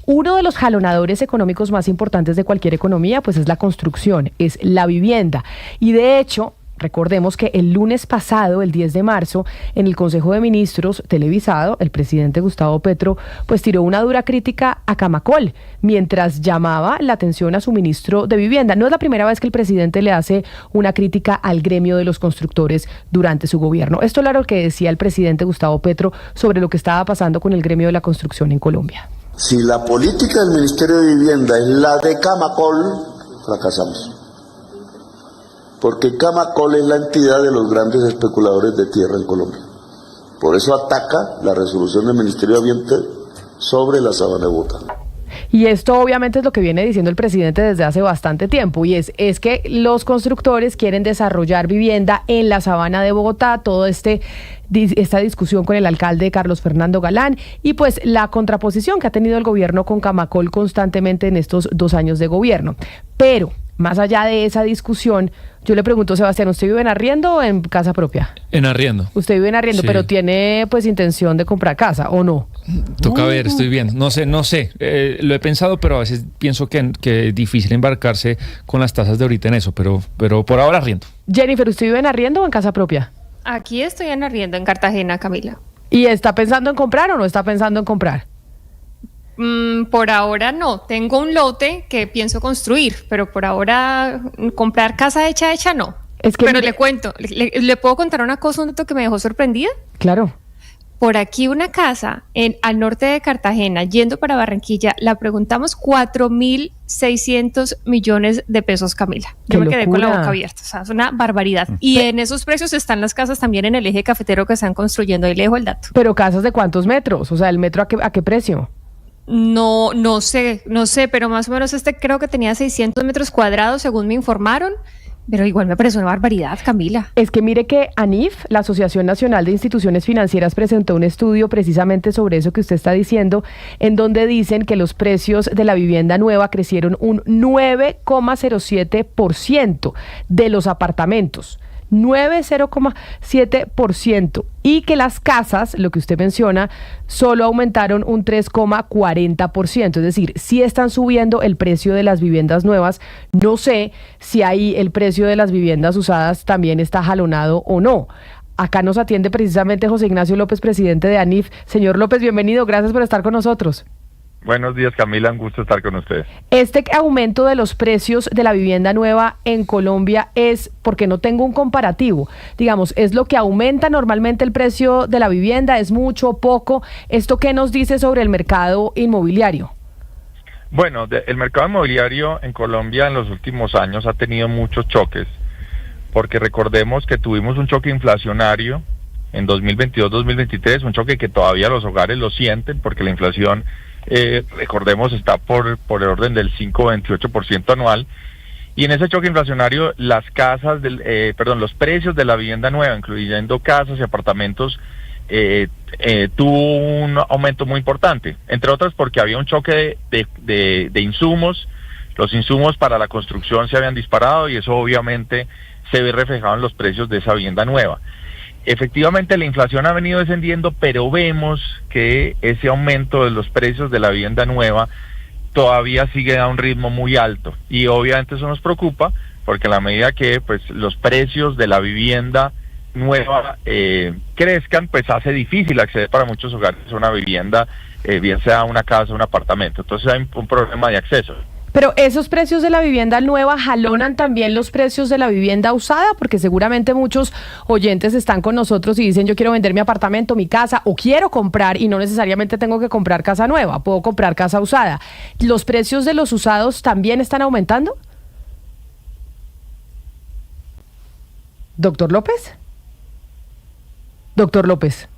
Uno de los jalonadores económicos más importantes de cualquier economía, pues es la construcción, es la vivienda. Y de hecho, recordemos que el lunes pasado, el 10 de marzo, en el Consejo de Ministros televisado, el presidente Gustavo Petro pues tiró una dura crítica a Camacol, mientras llamaba la atención a su ministro de Vivienda. No es la primera vez que el presidente le hace una crítica al gremio de los constructores durante su gobierno. Esto era lo que decía el presidente Gustavo Petro sobre lo que estaba pasando con el gremio de la construcción en Colombia. Si la política del Ministerio de Vivienda es la de Camacol, fracasamos. Porque Camacol es la entidad de los grandes especuladores de tierra en Colombia. Por eso ataca la resolución del Ministerio de Ambiente sobre la Sabana de Bogotá. Y esto obviamente es lo que viene diciendo el presidente desde hace bastante tiempo, y es que los constructores quieren desarrollar vivienda en la Sabana de Bogotá, esta discusión con el alcalde Carlos Fernando Galán, y pues la contraposición que ha tenido el gobierno con Camacol constantemente en estos 2 años de gobierno. Pero más allá de esa discusión, yo le pregunto, Sebastián, ¿usted vive en arriendo o en casa propia? En arriendo. Usted vive en arriendo, sí. Pero ¿tiene pues intención de comprar casa o no? Toca ver, estoy viendo. No sé. Lo he pensado, pero a veces pienso que es difícil embarcarse con las tasas de ahorita en eso, pero por ahora arriendo. Jennifer, ¿usted vive en arriendo o en casa propia? Aquí estoy en arriendo, en Cartagena, Camila. ¿Y está pensando en comprar o no está pensando en comprar? Por ahora no, tengo un lote que pienso construir, pero por ahora comprar casa hecha no. Pero le cuento, ¿le puedo contar una cosa, un dato que me dejó sorprendida? Claro. Por aquí una casa al norte de Cartagena, yendo para Barranquilla, la preguntamos 4.600 millones de pesos, Camila. Yo me quedé con la boca abierta, o sea, es una barbaridad. Y en esos precios están las casas también en el eje cafetero que están construyendo, ahí le dejo el dato. ¿Pero casas de cuántos metros? O sea, ¿el metro a qué precio? No sé, pero más o menos creo que tenía 600 metros cuadrados, según me informaron, pero igual me parece una barbaridad, Camila. Es que mire que ANIF, la Asociación Nacional de Instituciones Financieras, presentó un estudio precisamente sobre eso que usted está diciendo, en donde dicen que los precios de la vivienda nueva crecieron un 9,07% de los apartamentos. 0,7%, y que las casas, lo que usted menciona, solo aumentaron un 3,40%, es decir, sí están subiendo el precio de las viviendas nuevas. No sé si ahí el precio de las viviendas usadas también está jalonado o no. Acá nos atiende precisamente José Ignacio López, presidente de ANIF. Señor López, bienvenido, gracias por estar con nosotros. Buenos días, Camila, un gusto estar con ustedes. Este aumento de los precios de la vivienda nueva en Colombia es, porque no tengo un comparativo, digamos, ¿es lo que aumenta normalmente el precio de la vivienda? ¿Es mucho, poco? ¿Esto qué nos dice sobre el mercado inmobiliario? Bueno, el mercado inmobiliario en Colombia en los últimos años ha tenido muchos choques, porque recordemos que tuvimos un choque inflacionario en 2022-2023, un choque que todavía los hogares lo sienten, porque la inflación recordemos está por el orden del 5,28% anual, y en ese choque inflacionario los precios de la vivienda nueva, incluyendo casas y apartamentos, tuvo un aumento muy importante, entre otras porque había un choque de insumos. Los insumos para la construcción se habían disparado y eso obviamente se ve reflejado en los precios de esa vivienda nueva. Efectivamente la inflación ha venido descendiendo, pero vemos que ese aumento de los precios de la vivienda nueva todavía sigue a un ritmo muy alto, y obviamente eso nos preocupa porque a la medida que pues los precios de la vivienda nueva crezcan, pues hace difícil acceder para muchos hogares a una vivienda, bien sea una casa o un apartamento. Entonces hay un problema de acceso. Pero esos precios de la vivienda nueva jalonan también los precios de la vivienda usada, porque seguramente muchos oyentes están con nosotros y dicen: yo quiero vender mi apartamento, mi casa, o quiero comprar, y no necesariamente tengo que comprar casa nueva, puedo comprar casa usada. ¿Los precios de los usados también están aumentando? ¿Doctor López? Doctor López.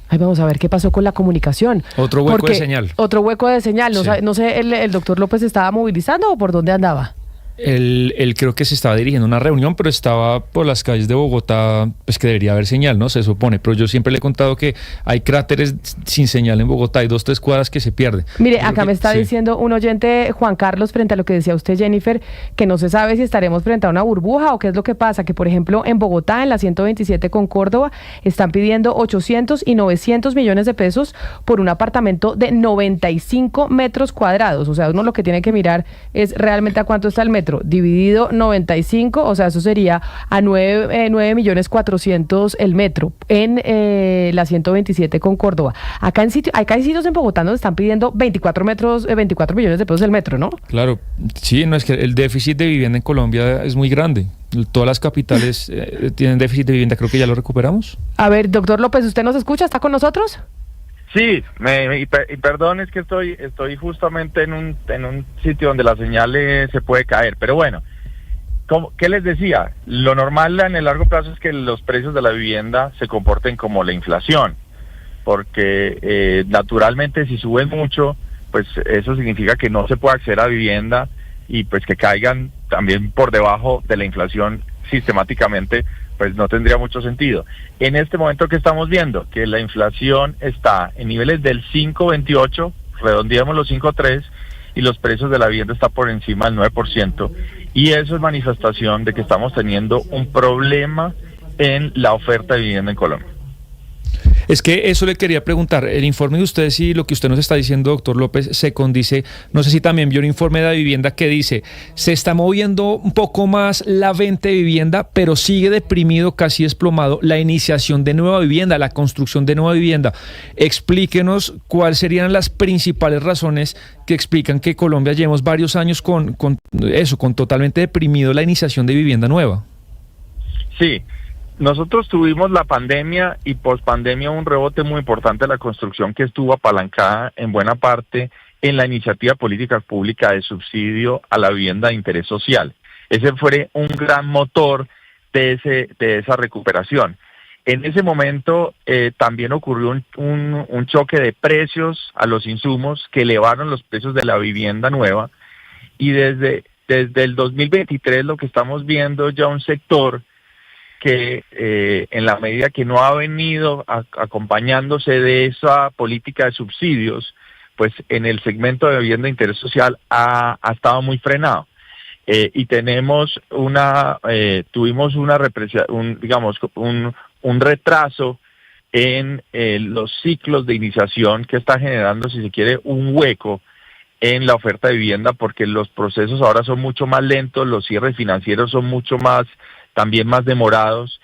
Ay, vamos a ver qué pasó con la comunicación. Otro hueco de señal. Otro hueco de señal. Sí. No sé, ¿el doctor López estaba movilizando o por dónde andaba? Él creo que se estaba dirigiendo a una reunión, pero estaba por las calles de Bogotá, pues que debería haber señal, ¿no? Se supone, pero yo siempre le he contado que hay cráteres sin señal en Bogotá, hay 2-3 cuadras que se pierden. Mire, acá me está diciendo un oyente, Juan Carlos, frente a lo que decía usted, Jennifer, que no se sabe si estaremos frente a una burbuja o qué es lo que pasa, que por ejemplo en Bogotá, en la 127 con Córdoba, están pidiendo 800 y 900 millones de pesos por un apartamento de 95 metros cuadrados, o sea, uno lo que tiene que mirar es realmente a cuánto está el metro. Dividido 95, o sea, eso sería a 9.400.000 el metro en la 127 con Córdoba. Acá hay sitios en Bogotá donde están pidiendo 24 millones de pesos el metro, ¿no? Claro, sí, no es que el déficit de vivienda en Colombia es muy grande. Todas las capitales tienen déficit de vivienda, creo que ya lo recuperamos. A ver, doctor López, ¿usted nos escucha? ¿Está con nosotros? Sí, y perdón, es que estoy justamente en un sitio donde la señal se puede caer, pero bueno, ¿qué les decía? Lo normal en el largo plazo es que los precios de la vivienda se comporten como la inflación, porque naturalmente si suben mucho, pues eso significa que no se puede acceder a vivienda y pues que caigan también por debajo de la inflación sistemáticamente, pues no tendría mucho sentido. En este momento que estamos viendo, que la inflación está en niveles del 5.28, redondeamos los 5.3, y los precios de la vivienda están por encima del 9%, y eso es manifestación de que estamos teniendo un problema en la oferta de vivienda en Colombia. Es que eso le quería preguntar, el informe de ustedes y lo que usted nos está diciendo, doctor López, se condice, no sé si también vio un informe de la vivienda que dice, se está moviendo un poco más la venta de vivienda, pero sigue deprimido, casi desplomado, la iniciación de nueva vivienda, la construcción de nueva vivienda. Explíquenos cuáles serían las principales razones que explican que Colombia llevamos varios años con totalmente deprimido la iniciación de vivienda nueva. Sí. Nosotros tuvimos la pandemia y pospandemia un rebote muy importante de la construcción que estuvo apalancada en buena parte en la iniciativa política pública de subsidio a la vivienda de interés social. Ese fue un gran motor de esa recuperación. En ese momento también ocurrió un choque de precios a los insumos que elevaron los precios de la vivienda nueva, y desde el 2023 lo que estamos viendo ya un sector que en la medida que no ha venido acompañándose de esa política de subsidios, pues en el segmento de vivienda de interés social ha estado muy frenado. Y tuvimos una represión, un retraso en los ciclos de iniciación que está generando, si se quiere, un hueco en la oferta de vivienda, porque los procesos ahora son mucho más lentos, los cierres financieros son también más demorados.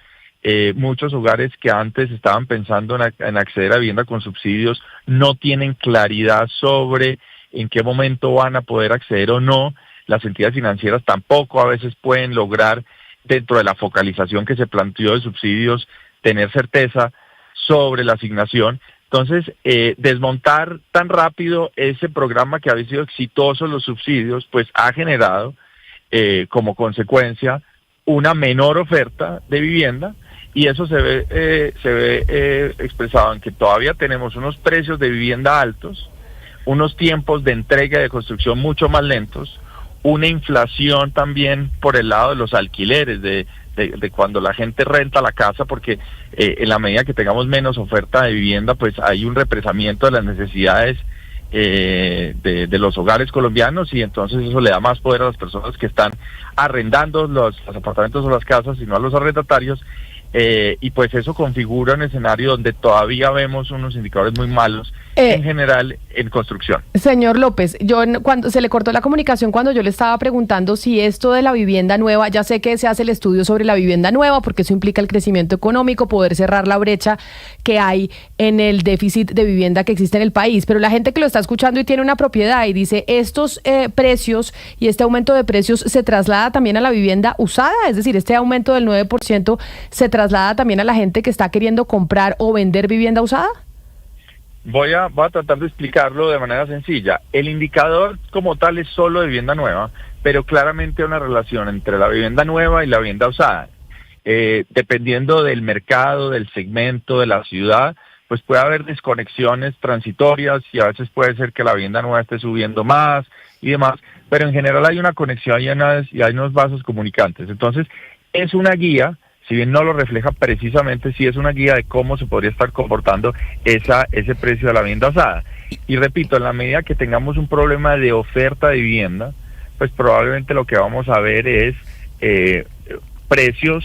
Muchos hogares que antes estaban pensando en acceder a vivienda con subsidios no tienen claridad sobre en qué momento van a poder acceder o no. Las entidades financieras tampoco a veces pueden lograr, dentro de la focalización que se planteó de subsidios, tener certeza sobre la asignación. Entonces, desmontar tan rápido ese programa que había sido exitoso, los subsidios, pues ha generado como consecuencia una menor oferta de vivienda, y eso se ve expresado en que todavía tenemos unos precios de vivienda altos, unos tiempos de entrega y de construcción mucho más lentos, una inflación también por el lado de los alquileres, de cuando la gente renta la casa, porque en la medida que tengamos menos oferta de vivienda, pues hay un represamiento de las necesidades de los hogares colombianos, y entonces eso le da más poder a las personas que están arrendando los apartamentos o las casas, y no a los arrendatarios, y pues eso configura un escenario donde todavía vemos unos indicadores muy malos en general en construcción. Señor López, cuando se le cortó la comunicación cuando yo le estaba preguntando si esto de la vivienda nueva, ya sé que se hace el estudio sobre la vivienda nueva porque eso implica el crecimiento económico, poder cerrar la brecha que hay en el déficit de vivienda que existe en el país, pero la gente que lo está escuchando y tiene una propiedad y dice estos precios y este aumento de precios se traslada también a la vivienda usada, es decir, este aumento del 9% se traslada también a la gente que está queriendo comprar o vender vivienda usada. Voy a tratar de explicarlo de manera sencilla. El indicador como tal es solo de vivienda nueva, pero claramente hay una relación entre la vivienda nueva y la vivienda usada. Dependiendo del mercado, del segmento, de la ciudad, pues puede haber desconexiones transitorias y a veces puede ser que la vivienda nueva esté subiendo más y demás, pero en general hay una conexión y hay unos vasos comunicantes. Entonces, es una guía, si bien no lo refleja precisamente, sí es una guía de cómo se podría estar comportando ese precio de la vivienda usada. Y repito, en la medida que tengamos un problema de oferta de vivienda, pues probablemente lo que vamos a ver es precios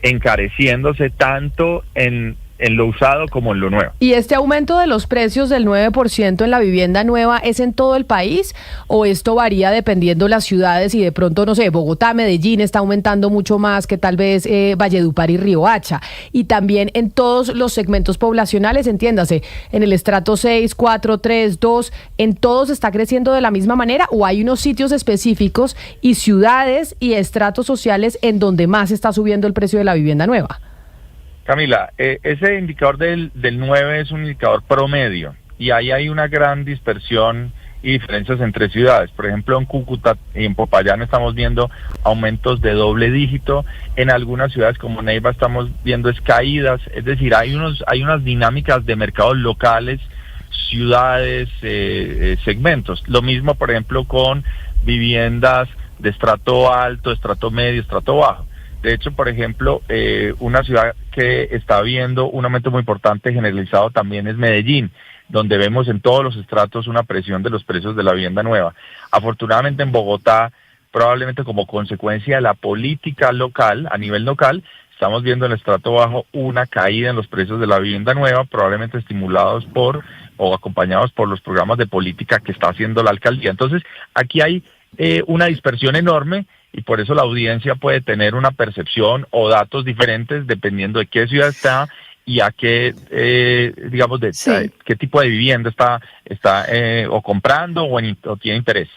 encareciéndose tanto en lo usado como en lo nuevo. ¿Y este aumento de los precios del 9% en la vivienda nueva es en todo el país o esto varía dependiendo las ciudades y de pronto, no sé, Bogotá, Medellín está aumentando mucho más que tal vez Valledupar y Riohacha? Y también en todos los segmentos poblacionales, entiéndase, en el estrato 6, 4, 3, 2, ¿en todos está creciendo de la misma manera o hay unos sitios específicos y ciudades y estratos sociales en donde más está subiendo el precio de la vivienda nueva? Camila, ese indicador del 9 es un indicador promedio y ahí hay una gran dispersión y diferencias entre ciudades. Por ejemplo, en Cúcuta y en Popayán estamos viendo aumentos de doble dígito. En algunas ciudades como Neiva estamos viendo caídas. Es decir, hay unas dinámicas de mercados locales, ciudades, segmentos. Lo mismo, por ejemplo, con viviendas de estrato alto, estrato medio, estrato bajo. De hecho, por ejemplo, una ciudad que está viendo un aumento muy importante generalizado también es Medellín, donde vemos en todos los estratos una presión de los precios de la vivienda nueva. Afortunadamente en Bogotá, probablemente como consecuencia de la política local, a nivel local, estamos viendo en el estrato bajo una caída en los precios de la vivienda nueva, probablemente estimulados o acompañados por los programas de política que está haciendo la alcaldía. Entonces, aquí hay una dispersión enorme y por eso la audiencia puede tener una percepción o datos diferentes dependiendo de qué ciudad está y a qué, qué tipo de vivienda está o comprando o tiene interés.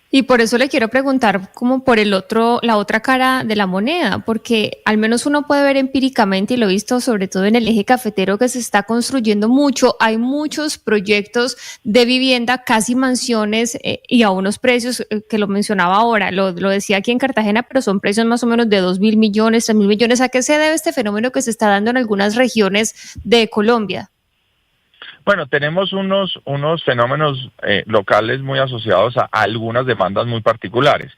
Y por eso le quiero preguntar como por la otra cara de la moneda, porque al menos uno puede ver empíricamente, y lo he visto sobre todo en el eje cafetero, que se está construyendo mucho. Hay muchos proyectos de vivienda, casi mansiones, y a unos precios que lo mencionaba ahora, lo decía aquí en Cartagena, pero son precios más o menos de 2.000 millones, 3.000 millones. ¿A qué se debe este fenómeno que se está dando en algunas regiones de Colombia? Bueno, tenemos unos fenómenos locales muy asociados a algunas demandas muy particulares.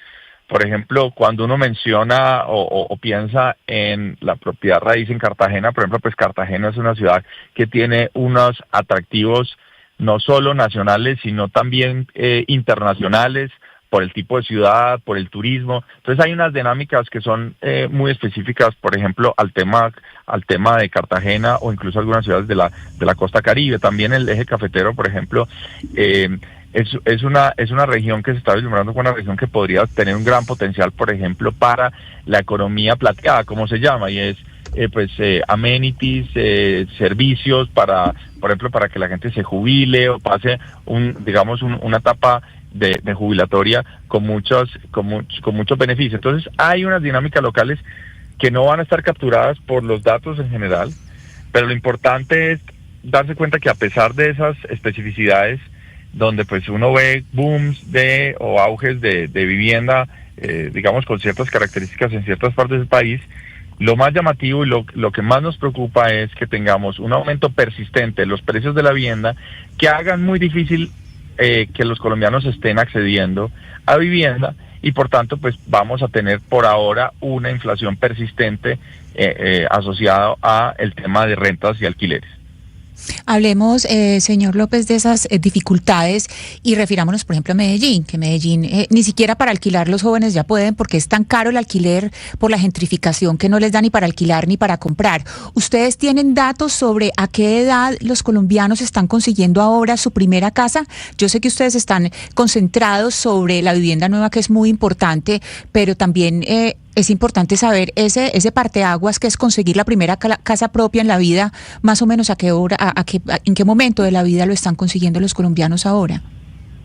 Por ejemplo, cuando uno menciona o piensa en la propiedad raíz en Cartagena, por ejemplo, pues Cartagena es una ciudad que tiene unos atractivos no solo nacionales, sino también internacionales, por el tipo de ciudad, por el turismo. Entonces hay unas dinámicas que son muy específicas, por ejemplo, al tema de Cartagena o incluso algunas ciudades de la costa Caribe. También el eje cafetero, por ejemplo, es una región que se está vislumbrando como una región que podría tener un gran potencial, por ejemplo, para la economía plateada, como se llama, y es amenities, servicios para, por ejemplo, para que la gente se jubile o pase una etapa de jubilatoria con muchos beneficios. Entonces hay unas dinámicas locales que no van a estar capturadas por los datos en general, pero lo importante es darse cuenta que a pesar de esas especificidades, donde pues uno ve booms o auges de vivienda, con ciertas características en ciertas partes del país, lo más llamativo y lo que más nos preocupa es que tengamos un aumento persistente de los precios de la vivienda que hagan muy difícil que los colombianos estén accediendo a vivienda y por tanto pues vamos a tener por ahora una inflación persistente asociada a el tema de rentas y alquileres. Hablemos, señor López, de esas dificultades y refirámonos, por ejemplo, a Medellín, que Medellín ni siquiera para alquilar los jóvenes ya pueden porque es tan caro el alquiler por la gentrificación que no les da ni para alquilar ni para comprar. ¿Ustedes tienen datos sobre a qué edad los colombianos están consiguiendo ahora su primera casa? Yo sé que ustedes están concentrados sobre la vivienda nueva, que es muy importante, pero también es importante saber ese parteaguas que es conseguir la primera casa propia en la vida, más o menos a qué hora, en qué momento de la vida lo están consiguiendo los colombianos ahora.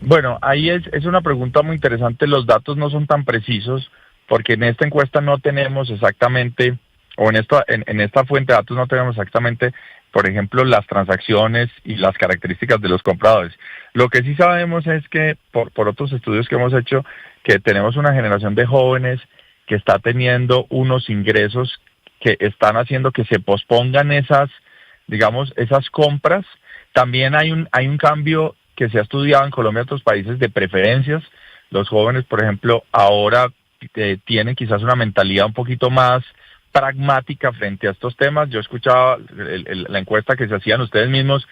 Bueno, ahí es una pregunta muy interesante. Los datos no son tan precisos porque en esta encuesta no tenemos exactamente, o en esta fuente de datos no tenemos exactamente, por ejemplo, las transacciones y las características de los compradores. Lo que sí sabemos es que por otros estudios que hemos hecho, que tenemos una generación de jóvenes que está teniendo unos ingresos que están haciendo que se pospongan esas digamos, esas compras. También hay un cambio que se ha estudiado en Colombia y otros países de preferencias. Los jóvenes, por ejemplo, ahora tienen quizás una mentalidad un poquito más pragmática frente a estos temas. Yo escuchaba la encuesta que se hacían ustedes mismos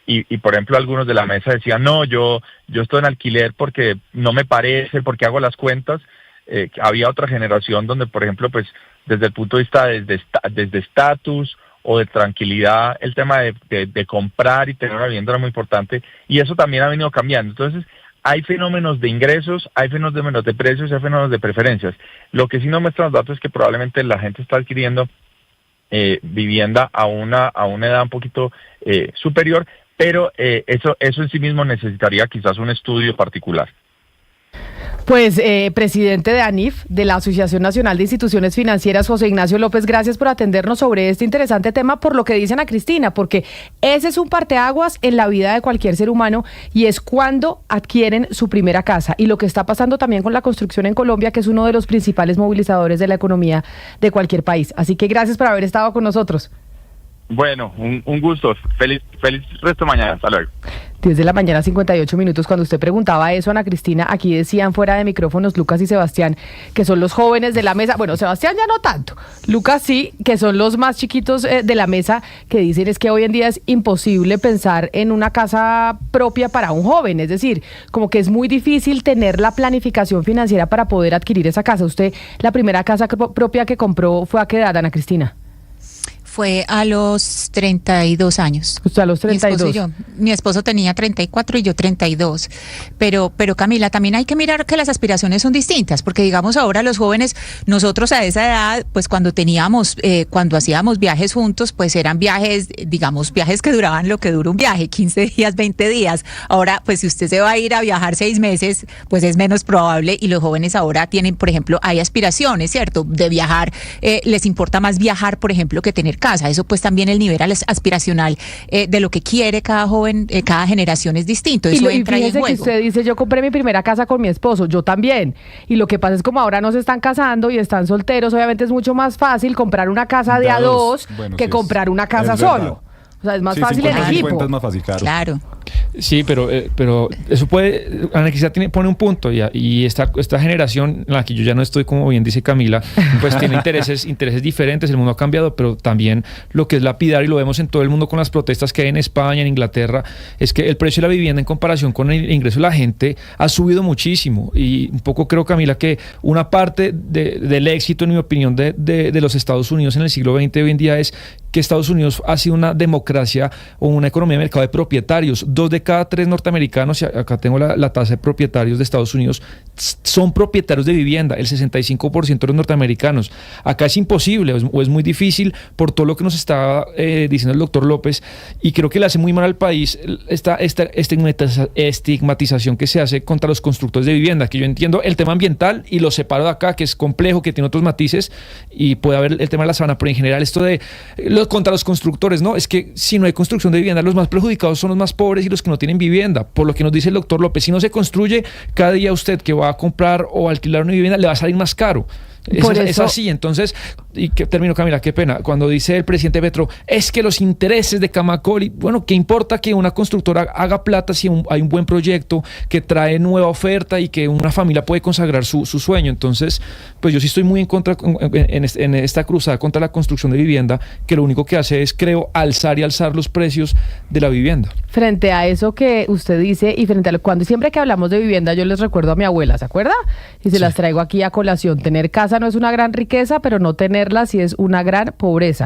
y por ejemplo, algunos de la mesa decían, no, yo estoy en alquiler porque no me parece, porque hago las cuentas. Había otra generación donde, por ejemplo, pues desde el punto de vista desde estatus o de tranquilidad, el tema de comprar y tener una vivienda era muy importante, y eso también ha venido cambiando. Entonces, hay fenómenos de ingresos, hay fenómenos de precios y hay fenómenos de preferencias. Lo que sí nos muestran los datos es que probablemente la gente está adquiriendo vivienda a una edad un poquito superior, pero eso en sí mismo necesitaría quizás un estudio particular. Pues, presidente de ANIF, de la Asociación Nacional de Instituciones Financieras, José Ignacio López, gracias por atendernos sobre este interesante tema, por lo que dicen a Cristina, porque ese es un parteaguas en la vida de cualquier ser humano y es cuando adquieren su primera casa. Y lo que está pasando también con la construcción en Colombia, que es uno de los principales movilizadores de la economía de cualquier país. Así que gracias por haber estado con nosotros. Bueno, un gusto. Feliz resto de mañana. Hasta luego. 10 de la mañana, 58 minutos. Cuando usted preguntaba eso, Ana Cristina, aquí decían fuera de micrófonos Lucas y Sebastián, que son los jóvenes de la mesa. Bueno, Sebastián ya no tanto. Lucas sí, que son los más chiquitos de la mesa, que dicen es que hoy en día es imposible pensar en una casa propia para un joven. Es decir, como que es muy difícil tener la planificación financiera para poder adquirir esa casa. Usted, la primera casa propia que compró, ¿fue a qué edad, Ana Cristina? Fue a los 32 años. Usted a los 32. Mi esposo tenía 34 y yo 32. Pero Camila, también hay que mirar que las aspiraciones son distintas, porque digamos ahora los jóvenes, nosotros a esa edad, pues cuando hacíamos viajes juntos, pues eran viajes que duraban lo que dura un viaje, 15 días, 20 días. Ahora, pues si usted se va a ir a viajar 6 meses, pues es menos probable, y los jóvenes ahora tienen, por ejemplo, hay aspiraciones, ¿cierto? De viajar, les importa más viajar, por ejemplo, que tener casa. Eso pues también el nivel aspiracional de lo que quiere cada joven, cada generación es distinto. Eso entra ahí en juego. Que usted dice, yo compré mi primera casa con mi esposo, yo también. Y lo que pasa es como ahora no se están casando y están solteros, obviamente es mucho más fácil comprar una casa de a dos que comprar una casa solo. O sea, es más fácil en equipo. Es más fácil, claro. Sí, pero eso puede, Ana Cristina pone un punto y esta generación en la que yo ya no estoy, como bien dice Camila, pues tiene intereses diferentes, el mundo ha cambiado, pero también lo que es lapidar, y lo vemos en todo el mundo con las protestas que hay en España, en Inglaterra, es que el precio de la vivienda en comparación con el ingreso de la gente ha subido muchísimo, y un poco creo, Camila, que una parte del éxito, en mi opinión, de los Estados Unidos en el siglo XX hoy en día es que Estados Unidos ha sido una democracia o una economía de mercado de propietarios. 2 de cada 3 norteamericanos, y acá tengo la tasa de propietarios de Estados Unidos, son propietarios de vivienda, el 65% de los norteamericanos. Acá es imposible o es muy difícil por todo lo que nos está diciendo el doctor López, y creo que le hace muy mal al país esta estigmatización que se hace contra los constructores de vivienda, que yo entiendo el tema ambiental y lo separo de acá, que es complejo, que tiene otros matices, y puede haber el tema de la sabana, pero en general esto de contra los constructores, ¿no? Es que si no hay construcción de vivienda, los más perjudicados son los más pobres y los que no tienen vivienda. Por lo que nos dice el doctor López, si no se construye, cada día usted que va a comprar o alquilar una vivienda le va a salir más caro. Es así. Entonces, y que termino, Camila, qué pena, cuando dice el presidente Petro, es que los intereses de Camacoli, bueno, ¿qué importa que una constructora haga plata si hay un buen proyecto que trae nueva oferta y que una familia puede consagrar su sueño? Entonces, pues yo sí estoy muy en contra en esta cruzada contra la construcción de vivienda, que lo único que hace es, creo, alzar los precios de la vivienda. Frente a eso que usted dice, y frente a cuando siempre que hablamos de vivienda, yo les recuerdo a mi abuela, ¿se acuerda? Y se las traigo aquí a colación. Tener casa no es una gran riqueza, pero no tenerla sí es una gran pobreza.